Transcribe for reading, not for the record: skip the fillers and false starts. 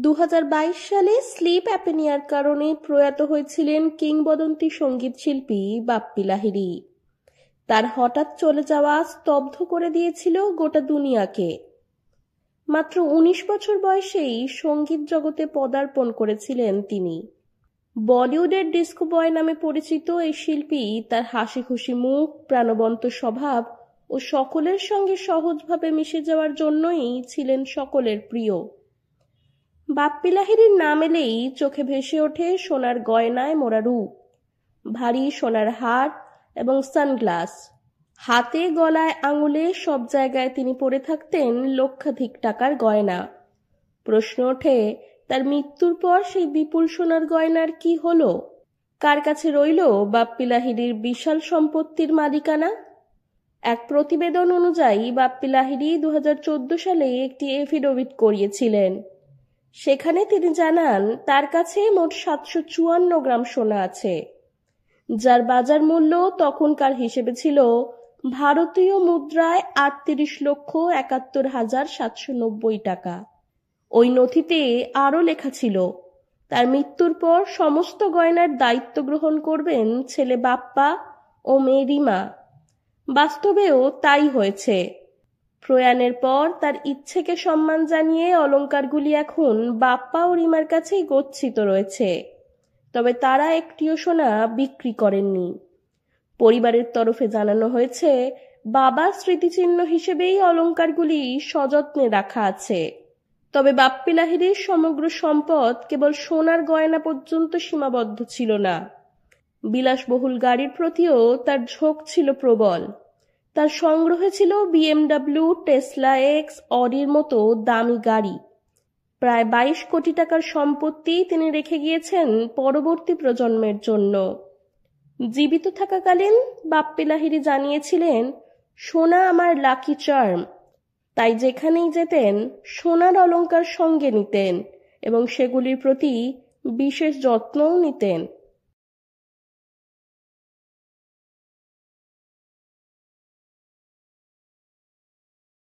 2022 সালে স্লিপ অ্যাপনিয়ার কারণে প্রয়াত হয়েছিলেন কিংবদন্তি সঙ্গীত শিল্পী বাপ্পি লাহিড়ী। তার হঠাৎ চলে যাওয়া স্তব্ধ করে দিয়েছিল গোটা দুনিয়াকে। মাত্র 19 বছর বয়সেই সঙ্গীত জগতে পদার্পণ করেছিলেন তিনি। বলিউডের ডিস্কো বয় নামে পরিচিত এই শিল্পী তার হাসি খুশি মুখ, প্রাণবন্ত স্বভাব ও সকলের সঙ্গে সহজভাবে মিশে যাওয়ার জন্যই ছিলেন সকলের প্রিয়। বাপ্পি লাহিড়ীর নাম এলেই চোখে ভেসে ওঠে সোনার গয়নায় মোড়া রূপ, ভারী সোনার হার এবং সানগ্লাস। হাতে, গলায়, আঙুলে সব জায়গায় তিনি পরে থাকতেন লক্ষাধিক টাকার গয়না। প্রশ্ন ওঠে, তার মৃত্যুর পর সেই বিপুল সোনার গয়নার কি হলো? কার কাছে রইল বাপ্পি লাহিড়ীর বিশাল সম্পত্তির মালিকানা? এক প্রতিবেদন অনুযায়ী বাপ্পি লাহিড়ী 2014 সালে একটি এফিডেভিট করিয়েছিলেন। সেখানে তিনি জানান তার কাছে মোট 754 গ্রাম সোনা আছে, যার বাজার মূল্য তখনকার হিসেবে ছিল ভারতীয় মুদ্রায় 38,71,790 টাকা। ওই নথিতে আরও লেখা ছিল, তার মৃত্যুর পর সমস্ত গয়নার দায়িত্ব গ্রহণ করবেন ছেলে বাপ্পা ও মেয়ে রিমা। বাস্তবেও তাই হয়েছে। প্রয়াণের পর তার ইচ্ছেকে সম্মান জানিয়ে অলংকারগুলি এখন বাপ্পা ও রিমার কাছেই গচ্ছিত রয়েছে। তবে তারা একটিও সোনা বিক্রি করেননি। পরিবারের তরফে জানানো হয়েছে, বাবার স্মৃতিচিহ্ন হিসেবেই অলংকারগুলি সযত্নে রাখা আছে। তবে বাপ্পি লাহিড়ীর সমগ্র সম্পদ কেবল সোনার গয়না পর্যন্ত সীমাবদ্ধ ছিল না। বিলাসবহুল গাড়ির প্রতিও তার ঝোঁক ছিল প্রবল। তার সংগ্রহে ছিল BMW, টেসলা এক্স, অডির মতো দামি গাড়ি। প্রায় 22 কোটি টাকার সম্পত্তি তিনি রেখে গিয়েছেন পরবর্তী প্রজন্মের জন্য। জীবিত থাকাকালীন বাপ্পি লাহিড়ী জানিয়েছিলেন, সোনা আমার লাকি চার্ম। তাই যেখানেই যেতেন সোনার অলংকার সঙ্গে নিতেন এবং সেগুলির প্রতি বিশেষ যত্নও নিতেন।